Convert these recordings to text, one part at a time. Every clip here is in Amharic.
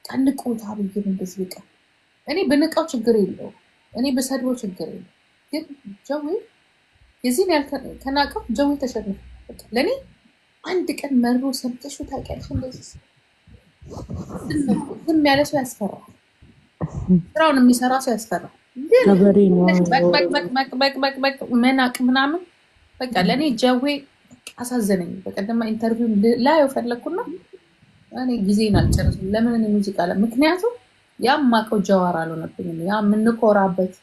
ቀንቆታ ብዬ እንደዚህ በቃ እኔ በንቃው ችግር የለው እኔ በሰድበው ችግር የለው ግን ጀዊ የዚህን ያህል ከናቀው ጀዊ ተሸነፈ። ለእኔ አንድ ቀን መሮ ሰምተሽ ታውቂያለሽ? እንደዚህ ዝም ያለ ሰው ያስፈራል። ስራውን የሚሰራ ሰው ያስፈራል። መናቅ ምናምን በቃ ለእኔ ጀዌ አሳዘነኝ። በቀደማ ኢንተርቪው ላየው ፈለግኩና እኔ ጊዜን አልጨረስም። ለምን እኔ ሙዚቃ ምክንያቱም ያ ማቀው ጀዋር አልሆነብኝም። ያ የምንኮራበት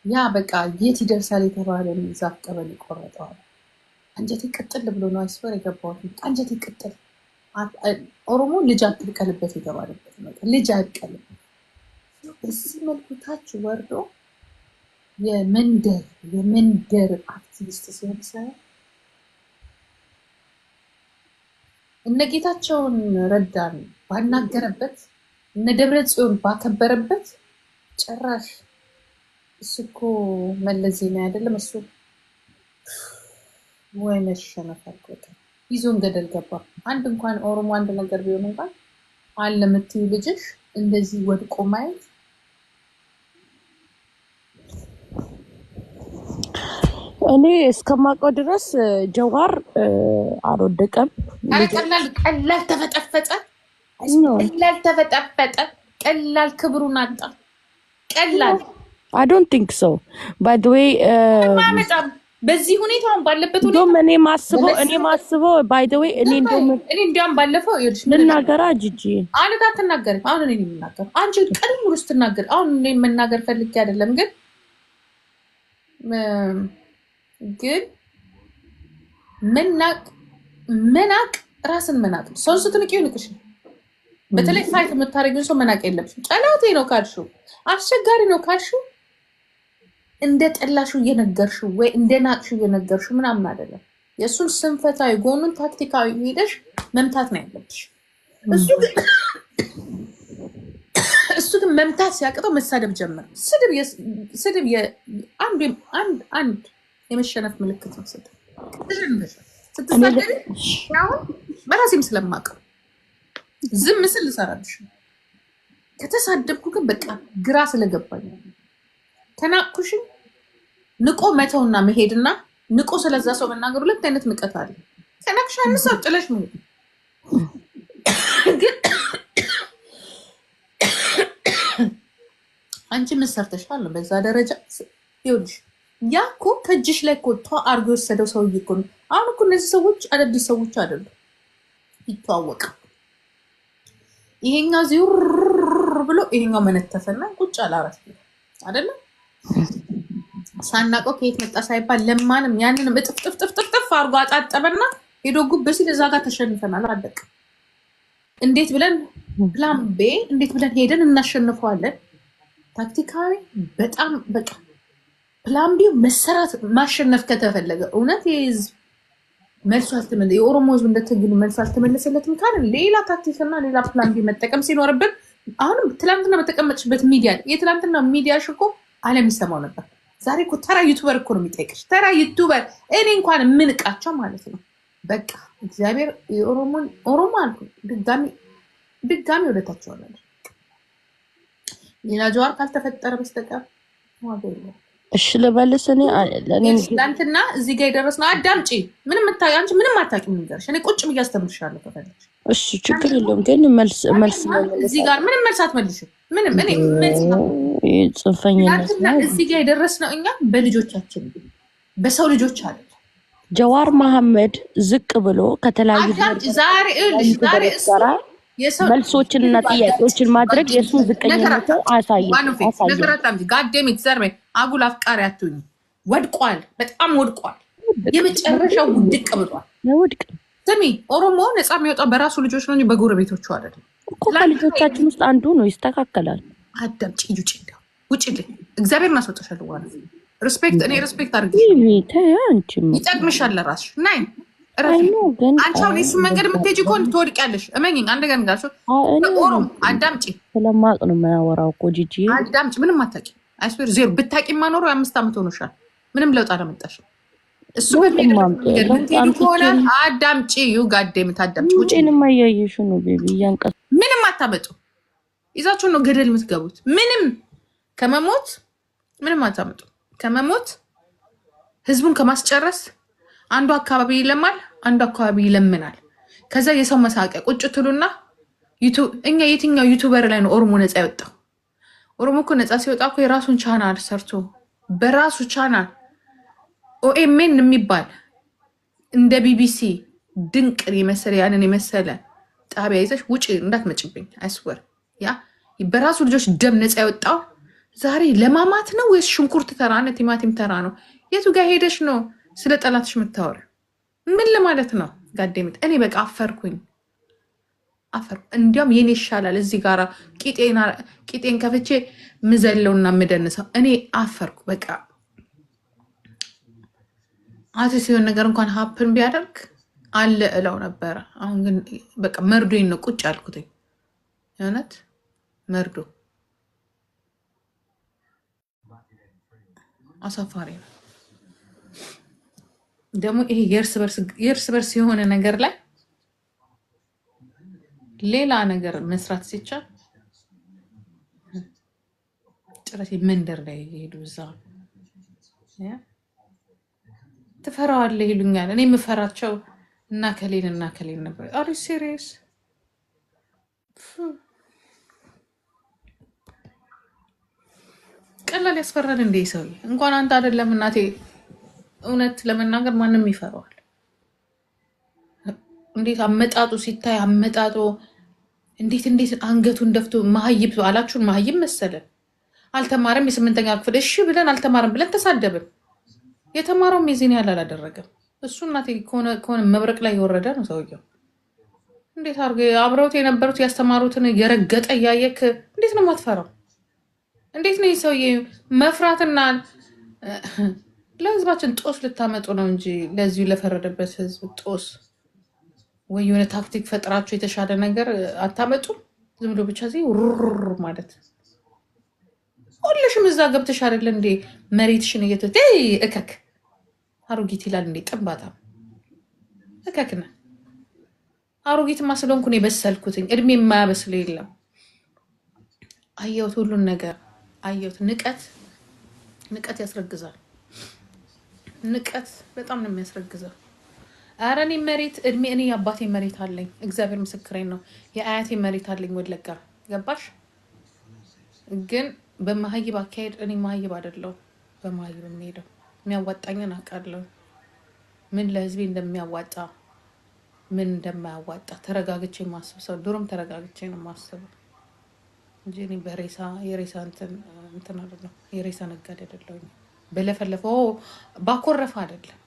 ያ በቃ የት ይደርሳል የተባለ ዛፍ ቀበሌ ቆረጠዋል። አንጀቴ ቅጥል ብሎ ነው አይስበር የገባሁት። አንጀቴ ቅጥል ኦሮሞ ልጅ አትብቀልበት የተባለበት ልጅ አይብቀልበት። በዚህ መልኩ ታች ወርዶ የመንደር አክቲቪስት ሲሆን ሳይሆን እነ ጌታቸውን ረዳን ባናገረበት እነ ደብረ ጽዮን ባከበረበት ጭራሽ እሱ እኮ መለስ ዜናዊ አይደለም እሱ ወይ መሸነፍ አልቆጠ ይዞን ገደል ገባ። አንድ እንኳን ኦሮሞ አንድ ነገር ቢሆን እንኳን አለ የምትይው ልጅሽ እንደዚህ ወድቆ ማየት እኔ እስከማውቀው ድረስ ጀዋር አልወደቀም። ቀላል ተፈጠፈጠ፣ ቀላል ክብሩን አጣ። ቀላል I don't think so. By the way በዚህ ሁኔታውን ባለበት እኔ ማስበው by the way እኔ እንዲያውም ባለፈው ይልሽ ልናገራ ጂጂ አንተ አትናገሪ። አሁን እኔ የምናገር አንቺ ቀን ሙሉ ስትናገር አሁን እኔ መናገር ፈልጌ አይደለም ግን መናቅ ራስን መናቅ ሰው ስትንቂው ንቅሽ። በተለይ ፋይት የምታደርጊው ሰው መናቅ የለብሽም። ጠላቴ ነው ካልሽው አስቸጋሪ ነው ካልሽው እንደ ጠላሽው እየነገርሽው ወይ እንደ ናቅሽው እየነገርሽው ምናምን አይደለም። የእሱን ስንፈታዊ ጎኑን ታክቲካዊ ሄደሽ መምታት ነው ያለብሽ። እሱ ግን መምታት ሲያቅተው መሳደብ ጀመረ። ስድብ አንድ የመሸነፍ ምልክት ነው። ስትሳደብ አሁን በራሴም ስለማውቀው ዝም ምስል ልሰራልሽ ከተሳደብኩ ግን በቃ ግራ ስለገባኝ ተናቅኩሽን ንቆ መተውና መሄድና ንቆ ስለዛ ሰው መናገር ሁለት አይነት ንቀት አለ። ተናቅሽ አንሳው ጥለሽ መሄድ ግን አንቺ ምን ሰርተሻል ነው በዛ ደረጃ ይኸውልሽ። ያ እኮ ከእጅሽ ላይ እኮ አርጎ የወሰደው ሰውዬ እኮ ነው። አሁን እኮ እነዚህ ሰዎች አዳዲስ ሰዎች አይደሉም፣ ይተዋወቃል። ይሄኛው ዚር ብሎ ይሄኛው መነተፈና ቁጭ አላራት አይደለም። ሳናቀው ከየት መጣ ሳይባል ለማንም ያንንም እጥፍ አርጎ አጣጠበና ሄዶ ጉብ ሲል እዛ ጋር ተሸንፈናል። አለቀ። እንዴት ብለን ፕላን ቤ እንዴት ብለን ሄደን እናሸንፈዋለን? ታክቲካዊ በጣም በቃ ፕላን ቢ መሰራት ማሸነፍ ከተፈለገ እውነት የህዝብ መልሶ አልተመለሰ የኦሮሞ ህዝብ እንደትግሉ መልሶ አልተመለሰለትም ካለ ሌላ ታክቲክና ሌላ ፕላን ቢ መጠቀም ሲኖርብን አሁንም ትላንትና በተቀመጥሽበት ሚዲያ የትላንትና ሚዲያ ሽኮ ዓለም ይሰማው ነበር። ዛሬ እኮ ተራ ዩቱበር እኮ ነው የሚጠይቅሽ። ተራ ዩቱበር እኔ እንኳን የምንቃቸው ማለት ነው። በቃ እግዚአብሔር ኦሮሞ አልኩ ድጋሚ ወደታቸዋለን። ሌላ ጀዋር ካልተፈጠረ በስተቀር ዋጋ የለም። እሺ ልበልስ እኔ ትናንትና እዚህ ጋር የደረስነው አዳምጪ። አንቺ ምንም አታውቂም ንገርሽ። እኔ ቁጭ ብዬ አስተምርሻለሁ ከፈለግሽ። እሺ ችግር የለውም ግን መልስ እዚህ ጋር ምንም መልስ አትመልሽም። ምንም እኔ ጽንፈኝነት ነው። እዚህ ጋር የደረስነው እኛ በልጆቻችን በሰው ልጆች አለ። ጀዋር መሐመድ ዝቅ ብሎ ከተለያዩ ዛሬ መልሶችንና ጥያቄዎችን ማድረግ የእሱን ዝቅኝነት አሳየ። ጋዴሚት ዘርሜ አጉል አፍቃሪ አትሁኝ። ወድቋል፣ በጣም ወድቋል። የመጨረሻው ውድቅ ብሏል። ስሚ ኦሮሞ ነፃ የሚወጣው በራሱ ልጆች ነው እንጂ በጎረቤቶቹ አይደለም። ከልጆቻችን ውስጥ አንዱ ነው፣ ይስተካከላል። አዳምጪ፣ ውጭልኝ። እግዚአብሔር እናስወጣሻለሁ ማለት ነው። ሪስፔክት አድርጊ። ይጠቅምሻል ለራስሽ ናይ አንቺ አሁን የሱን መንገድ የምትሄጂ ከሆነ ትወድቂያለሽ። እመኝኝ። አንድ ገን ጋር ኦሮሞ አዳምጪ። ስለማቅ ነው የማያወራው እኮ ጂጂ። አዳምጪ። ምንም አታውቂም። አይስፔር ዜሮ ብታውቂ ማኖሩ 5 ዓመት ሆኖሻል። ምንም ለውጥ አላመጣሽም። እሱ በሚሄድ ከሆነ አዳምጪ። ዩ ጋዴም ታዳምጪ። ውጪንም አያየሽ ነው ቤቢ እያንቀ አታመጡ። ይዛችሁ ነው ገደል የምትገቡት። ምንም ከመሞት ምንም አታመጡ። ከመሞት ህዝቡን ከማስጨረስ አንዱ አካባቢ ይለማል፣ አንዱ አካባቢ ይለምናል። ከዛ የሰው መሳቂያ ቁጭ ትሉና እኛ የትኛው ዩቱበር ላይ ነው ኦሮሞ ነፃ ያወጣው? ኦሮሞ እኮ ነፃ ሲወጣ እኮ የራሱን ቻናል ሰርቶ በራሱ ቻናል ኦኤምኤን የሚባል እንደ ቢቢሲ ድንቅ የመሰለ ያንን የመሰለ ጣቢያ ይዘሽ ውጭ እንዳትመጭብኝ አይስወር። ያ በራሱ ልጆች ደም ነፃ ያወጣው ዛሬ ለማማት ነው ወይስ ሽንኩርት ተራ ነው? ቲማቲም ተራ ነው? የቱ ጋር ሄደሽ ነው ስለ ጠላትሽ የምታወሪ? ምን ለማለት ነው? ጋዴምት እኔ በቃ አፈርኩኝ። እንዲያውም የኔ ይሻላል እዚህ ጋር ቂጤን ከፍቼ ምዘለውና ምደንሰው። እኔ አፈርኩ በቃ። አቶ ሲሆን ነገር እንኳን ሀፕን ቢያደርግ አለ እለው ነበረ። አሁን ግን በቃ መርዶኝ ነው ቁጭ ያልኩትኝ። የእውነት መርዶ አሳፋሪ ነው። ደግሞ ይሄ የእርስ በርስ የሆነ ነገር ላይ ሌላ ነገር መስራት ሲቻል ጭራሽ መንደር ላይ የሄዱ እዛ ትፈራዋለህ ይሉኛል። እኔ የምፈራቸው እና ከሌን ነበር። አሪ ሲሪየስ ቀላል ያስፈራል እንዴ ሰውዬ? እንኳን አንተ አይደለም እናቴ፣ እውነት ለመናገር ማንም ይፈራዋል። እንዴት አመጣጡ ሲታይ አመጣጡ እንዴት አንገቱን ደፍቶ መሀይብ አላችሁን? መሀይብ መሰለን። አልተማረም የስምንተኛ ክፍል እሺ ብለን አልተማረም ብለን ተሳደብን። የተማረውም የዚህን ያህል አላደረገም። እሱ እናቴ ከሆነ መብረቅ ላይ የወረደ ነው ሰውየው። እንዴት አድርገ አብረውት የነበሩት ያስተማሩትን የረገጠ እያየክ እንዴት ነው የማትፈራው? እንዴት ነው ሰውዬ መፍራትና ለህዝባችን ጦስ ልታመጡ ነው እንጂ ለዚሁ ለፈረደበት ህዝብ ጦስ ወይ የሆነ ታክቲክ ፈጥራችሁ የተሻለ ነገር አታመጡ። ዝም ብሎ ብቻ እዚህ ሩር ማለት ሁልሽም እዛ ገብተሽ አይደለ እንዴ መሬትሽን እከክ አሮጊት ይላል እንዴ ጥንባታ እከክነ አሮጊትማ ስለሆንኩ ነው የበሰልኩትኝ። እድሜ የማያበስለው የለም። አየሁት፣ ሁሉን ነገር አየሁት። ንቀት ያስረግዛል። ንቀት በጣም ነው የሚያስረግዘው። ኧረ እኔ መሬት እድሜ እኔ የአባቴ መሬት አለኝ፣ እግዚአብሔር ምስክሬን ነው። የአያቴ መሬት አለኝ ወለጋ። ገባሽ? ግን በመሀይብ አካሄድ እኔ መሀይብ አይደለሁም። በመሀይብ የምሄደው የሚያዋጣኝን አውቃለሁ። ምን ለህዝቤ እንደሚያዋጣ ምን እንደማያዋጣ ተረጋግቼ የማስብ ሰው፣ ድሮም ተረጋግቼ ነው የማስበው እንጂ እኔ የሬሳ እንትን አይደለም። የሬሳ ነጋዴ አይደለሁም። በለፈለፈው ባኮረፈ አይደለም።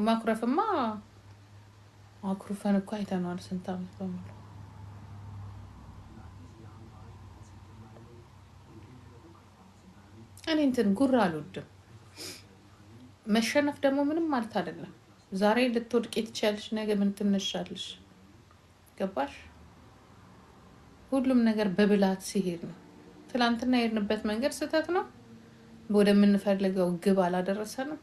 ማኩረፍማ አኩርፈን እኮ አይተነዋል ስንት ዓመት በሙሉ። እኔ እንትን ጉራ አልወድም። መሸነፍ ደግሞ ምንም ማለት አይደለም። ዛሬ ልትወድቂ ትችያለሽ፣ ነገ ምን ትነሻለሽ? ገባሽ? ሁሉም ነገር በብላት ሲሄድ ነው። ትላንትና የሄድንበት መንገድ ስህተት ነው። ወደምንፈልገው ግብ አላደረሰንም።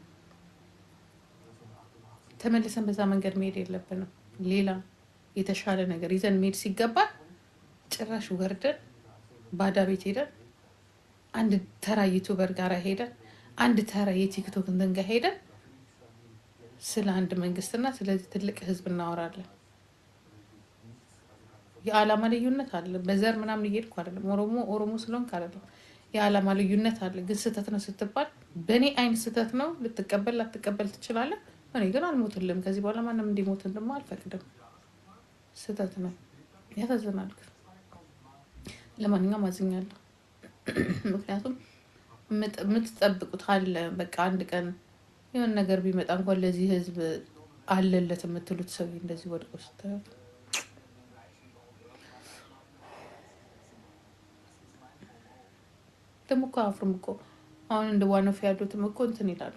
ተመልሰን በዛ መንገድ መሄድ የለብንም። ሌላ የተሻለ ነገር ይዘን መሄድ ሲገባል ጭራሽ ወርደን ባዳ ቤት ሄደን አንድ ተራ ዩቱበር ጋር ሄደን አንድ ተራ የቲክቶክ እንትን ጋር ሄደን ስለ አንድ መንግስትና ስለዚህ ትልቅ ህዝብ እናወራለን። የዓላማ ልዩነት አለ። በዘር ምናምን እየሄድኩ አይደለም። ኦሮሞ ስለሆንክ አይደለም። የዓላማ ልዩነት አለ። ግን ስህተት ነው ስትባል በእኔ አይን ስህተት ነው። ልትቀበል ላትቀበል ትችላለህ። እኔ ግን አልሞትልም። ከዚህ በኋላ ማንም እንዲሞት እንደማ አልፈቅድም። ስህተት ነው። ያሳዝናል። ለማንኛውም አዝኛለሁ። ምክንያቱም የምትጠብቁት አለ። በቃ አንድ ቀን የሆነ ነገር ቢመጣ እንኳን ለዚህ ህዝብ አለለት የምትሉት ሰው እንደዚህ ወድቆ ስታዩ ደግሞ እኮ አፍርም እኮ አሁን እንደ ዋናው ያሉትም እኮ እንትን ይላሉ።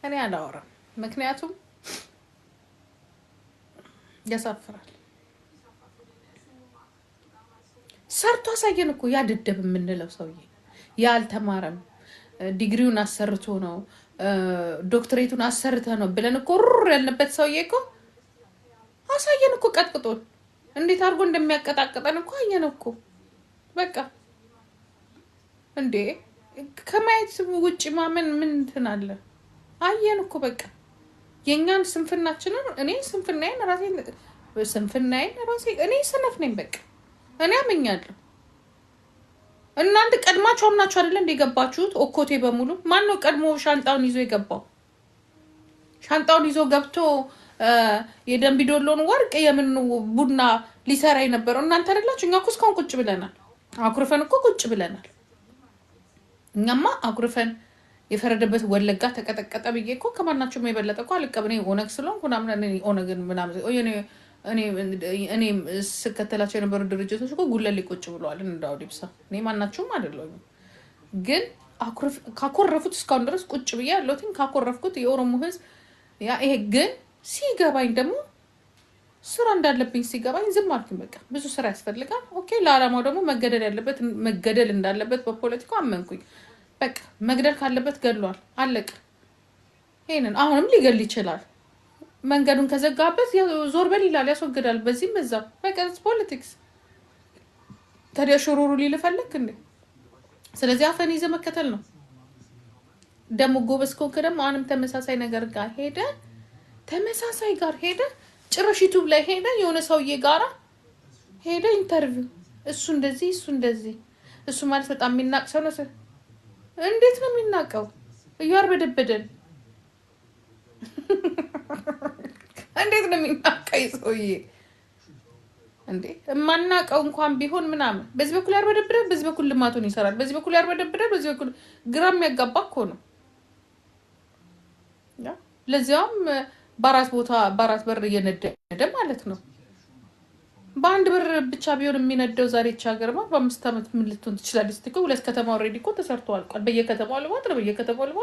እኔ አላወራም። ምክንያቱም ያሳፍራል። ሰርቶ አሳየን እኮ ያደደብ የምንለው ሰውዬ ያልተማረም ዲግሪውን አሰርቶ ነው ዶክትሬቱን አሰርተ ነው ብለን እኮ ሩር ያልንበት ሰውዬ እኮ አሳየን እኮ ቀጥቅጦን እንዴት አድርጎ እንደሚያቀጣቅጠን እኮ አየን እኮ በቃ እንዴ ከማየት ውጭ ማመን ምን እንትን አለ? አየን እኮ በቃ የኛን ስንፍናችንን እኔ ስንፍናዬን ራሴ እኔ ሰነፍ ነኝ በቃ እኔ አመኛለሁ። እናንተ ቀድማችሁ አምናችሁ አይደለ እንደ ገባችሁት? ኦኮቴ በሙሉ ማን ነው ቀድሞ ሻንጣውን ይዞ የገባው? ሻንጣውን ይዞ ገብቶ የደንቢ ዶሎን ወርቅ የምን ቡና ሊሰራ የነበረው እናንተ አይደላችሁ? እኛ እኮ እስካሁን ቁጭ ብለናል። አኩርፈን እኮ ቁጭ ብለናል። እኛማ አኩርፈን የፈረደበት ወለጋ ተቀጠቀጠ ብዬ እኮ ከማናቸውም የበለጠ እኮ አልቀበኔ ኦነግ ስለሆንኩ ምናምን ኦነግን ምናምን እኔ ስከተላቸው የነበሩ ድርጅቶች እኮ ጉለሌ ቁጭ ብለዋል። እንዳው ዲብሳ እኔ ማናቸውም አይደለሁም። ግን ካኮረፉት እስካሁን ድረስ ቁጭ ብዬ ያለሁትን ካኮረፍኩት የኦሮሞ ህዝብ ይሄ ግን ሲገባኝ ደግሞ ስራ እንዳለብኝ ሲገባኝ ዝም አልኩኝ። በቃ ብዙ ስራ ያስፈልጋል። ኦኬ ለዓላማው ደግሞ መገደል እንዳለበት በፖለቲካው አመንኩኝ። በቃ መግደል ካለበት ገድሏል፣ አለቀ። ይሄንን አሁንም ሊገል ይችላል። መንገዱን ከዘጋበት ዞር በል ይላል፣ ያስወግዳል። በዚህም በዛም በቃ ፖለቲክስ። ታዲያ ሽሩሩ ሊልፈለክ እንዴ? ስለዚህ አፈን ይዘህ መከተል ነው። ደግሞ ጎበዝ ከሆንክ ደግሞ አሁንም ተመሳሳይ ነገር ጋር ሄደ ጭራሽ ዩቱብ ላይ ሄደ የሆነ ሰውዬ ጋራ ሄደ ኢንተርቪው እሱ እንደዚህ እሱ ማለት በጣም የሚናቅ ሰው ነው። እንዴት ነው የሚናቀው? እያርበደበደን እንዴት ነው የሚናቀው ሰውዬ? እንዴ የማናቀው እንኳን ቢሆን ምናምን በዚህ በኩል ያርበደብዳል፣ በዚህ በኩል ልማቱን ይሰራል፣ በዚህ በኩል ያርበደብዳል፣ በዚህ በኩል ግራ የሚያጋባ እኮ ነው። ለዚያም በአራት በር እየነደደ ማለት ነው። በአንድ በር ብቻ ቢሆን የሚነደው ዛሬ ይህች ሀገርማ በ5 ዓመት ምን ልትሆን ትችላለች? ስትል 2 ከተማ ኦልሬዲ እኮ ተሰርቶ አልቋል። በየከተማው ልማት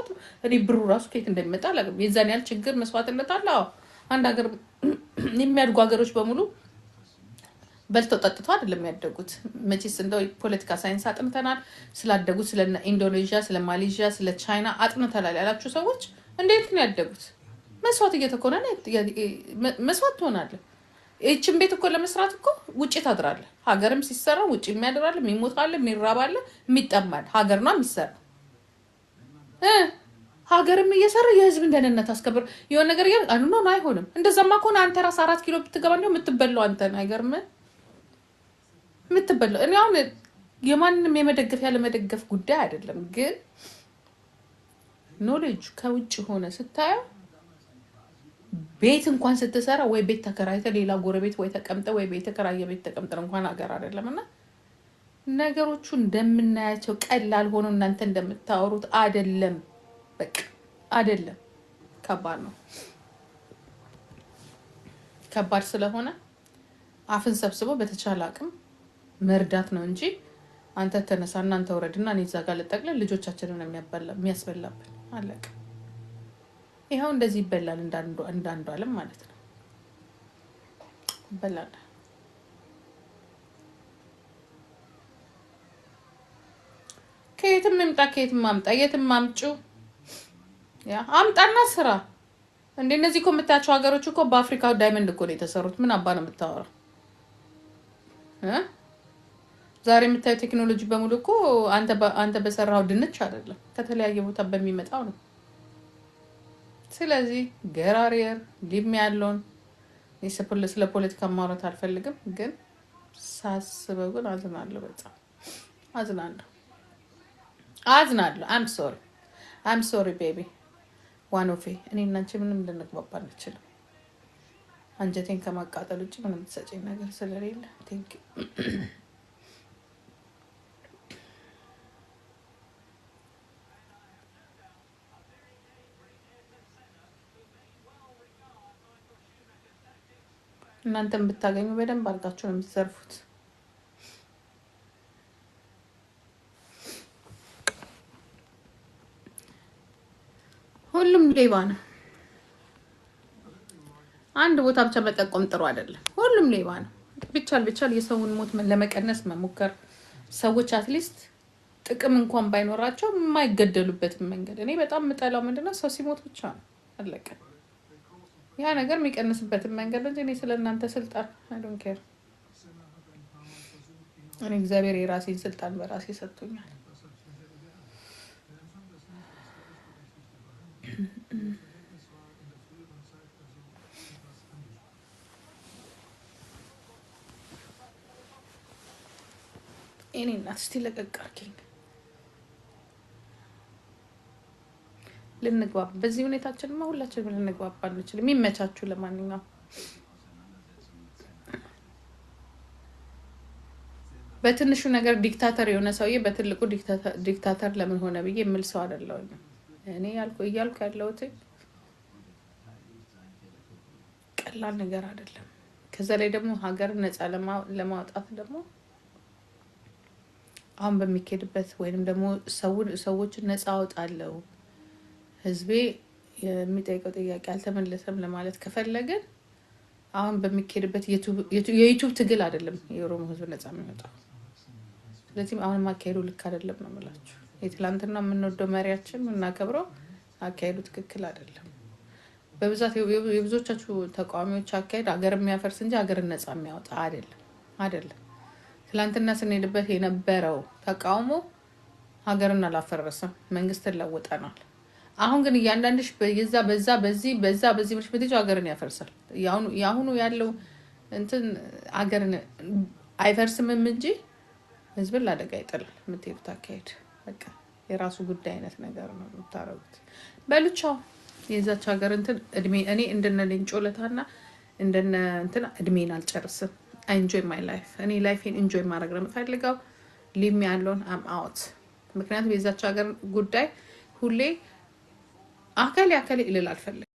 ነው። እኔ ብሩ ራሱ ከየት እንደሚመጣ አላውቅም። የዛን ያህል ችግር መስዋዕትነት አለ። አንድ ሀገር የሚያድጉ ሀገሮች በሙሉ በልተው ጠጥተው አይደለም ያደጉት። መቼስ እንደው ፖለቲካ ሳይንስ አጥንተናል ስላደጉት ስለ ኢንዶኔዥያ፣ ስለ ማሌዥያ፣ ስለ ቻይና አጥንተናል ያላችሁ ሰዎች እንዴት ነው ያደጉት? መስዋዕት እየተኮነ መስዋዕት ትሆናለህ። ይህችን ቤት እኮ ለመስራት እኮ ውጭ ታድራለህ። ሀገርም ሲሰራ ውጭ የሚያድራለ፣ የሚሞታለ፣ የሚራባለ፣ የሚጠማል። ሀገር ነው የሚሰራ። ሀገርም እየሰራ የህዝብን ደህንነት አስከብር የሆነ ነገር ኖ አይሆንም። እንደዛማ ከሆነ አንተ ራስ 4 ኪሎ ብትገባ እንዲሁ የምትበላው አንተ ነው። አይገርምህ? የምትበላው እኔ አሁን የማንም የመደገፍ ያለ መደገፍ ጉዳይ አይደለም። ግን ኖሌጅ ከውጭ ሆነ ስታየው ቤት እንኳን ስትሰራ ወይ ቤት ተከራይተ ሌላ ጎረቤት ወይ ተቀምጠ ወይ ቤት ተከራየ ቤት ተቀምጠ እንኳን ሀገር አይደለም። እና ነገሮቹ እንደምናያቸው ቀላል ሆኖ እናንተ እንደምታወሩት አይደለም። በቃ አይደለም። ከባድ ነው። ከባድ ስለሆነ አፍን ሰብስቦ በተቻለ አቅም መርዳት ነው እንጂ አንተ ተነሳ እናንተ ወረድና እኔ እዛ ጋር ልጠቅልል ልጆቻችንን የሚያስበላብን አለቀ። ይኸው እንደዚህ ይበላል እንዳንዱ አለም ማለት ነው። ይበላል። ከየትም ይምጣ ከየትም ማምጣ የትም ማምጩ አምጣና ስራ። እንደ እነዚህ እኮ የምታያቸው ሀገሮች እኮ በአፍሪካ ዳይመንድ እኮ ነው የተሰሩት። ምን አባ ነው የምታወራው? ዛሬ የምታየው ቴክኖሎጂ በሙሉ እኮ አንተ በሰራው ድንች አይደለም ከተለያየ ቦታ በሚመጣው ነው። ስለዚህ ገራሪየር ሊም ያለውን ስለ ፖለቲካ ማውራት አልፈልግም። ግን ሳስበው ግን አዝናለሁ፣ በጣም አዝናለሁ። አም ሶሪ ቤቢ ዋኖፌ። እኔ እናንቺ ምንም ልንግባባ አንችልም። አንጀቴን ከማቃጠል ውጭ ምንም ትሰጪኝ ነገር ስለሌለ ቴንክ ዩ። እናንተም ብታገኙ በደንብ አድርጋችሁ ነው የምትዘርፉት። ሁሉም ሌባ ነው። አንድ ቦታ ብቻ መጠቆም ጥሩ አይደለም። ሁሉም ሌባ ነው። ቢቻል የሰውን ሞት ለመቀነስ መሞከር፣ ሰዎች አትሊስት ጥቅም እንኳን ባይኖራቸው የማይገደሉበትን መንገድ። እኔ በጣም የምጠላው ምንድነው ሰው ሲሞት ብቻ ነው አለቀ። ያ ነገር የሚቀንስበትን መንገድ እንጂ እኔ ስለእናንተ ስልጣን አይ ዶንት ኬር። እኔ እግዚአብሔር የራሴን ስልጣን በራሴ ሰጥቶኛል። እኔ እናት እስቲ ለቀቅ አድርጊኝ ልንግባባ። በዚህ ሁኔታችንማ ሁላችንም ልንግባባ አንችልም። የሚመቻችሁ ለማንኛውም በትንሹ ነገር ዲክታተር የሆነ ሰውዬ በትልቁ ዲክታተር ለምን ሆነ ብዬ የምል ሰው አይደለሁም። እኔ እያልኩ ያለሁት ቀላል ነገር አይደለም። ከዛ ላይ ደግሞ ሀገርን ነፃ ለማውጣት ደግሞ አሁን በሚካሄድበት ወይንም ደግሞ ሰዎችን ነፃ አውጣለሁ ህዝቤ የሚጠይቀው ጥያቄ አልተመለሰም ለማለት ከፈለግን አሁን በሚካሄድበት የዩቲዩብ ትግል አይደለም የኦሮሞ ህዝብ ነፃ የሚወጣው። ስለዚህ አሁን ማካሄዱ ልክ አይደለም ነው የምላችሁ። የትላንትና የምንወደው መሪያችን የምናከብረው አካሄዱ ትክክል አይደለም። በብዛት የብዙዎቻችሁ ተቃዋሚዎች አካሄድ ሀገር የሚያፈርስ እንጂ ሀገርን ነፃ የሚያወጣ አይደለም። ትላንትና ስንሄድበት የነበረው ተቃውሞ ሀገርን አላፈረሰም፣ መንግስትን ለውጠናል። አሁን ግን እያንዳንድሽ በዚህ ብለሽ ብትይው ሀገርን ያፈርሳል። የአሁኑ ያለው እንትን ሀገርን አይፈርስምም እንጂ ህዝብን ለአደጋ ይጥላል። የምትሄዱት አካሄድ በቃ የራሱ ጉዳይ አይነት ነገር ነው የምታረጉት። በልቻው የዛች ሀገር እንትን እድሜ እኔ እንደነ ሌንጮለታና እንደነ እንትን እድሜን አልጨርስም። I enjoy my life። እኔ ላይፌን ኢንጆይ ማድረግ ነው የምፈልገው። ሊም ያለውን አም አውት። ምክንያቱም የዛች ሀገር ጉዳይ ሁሌ አከሌ እልል አልፈልግም።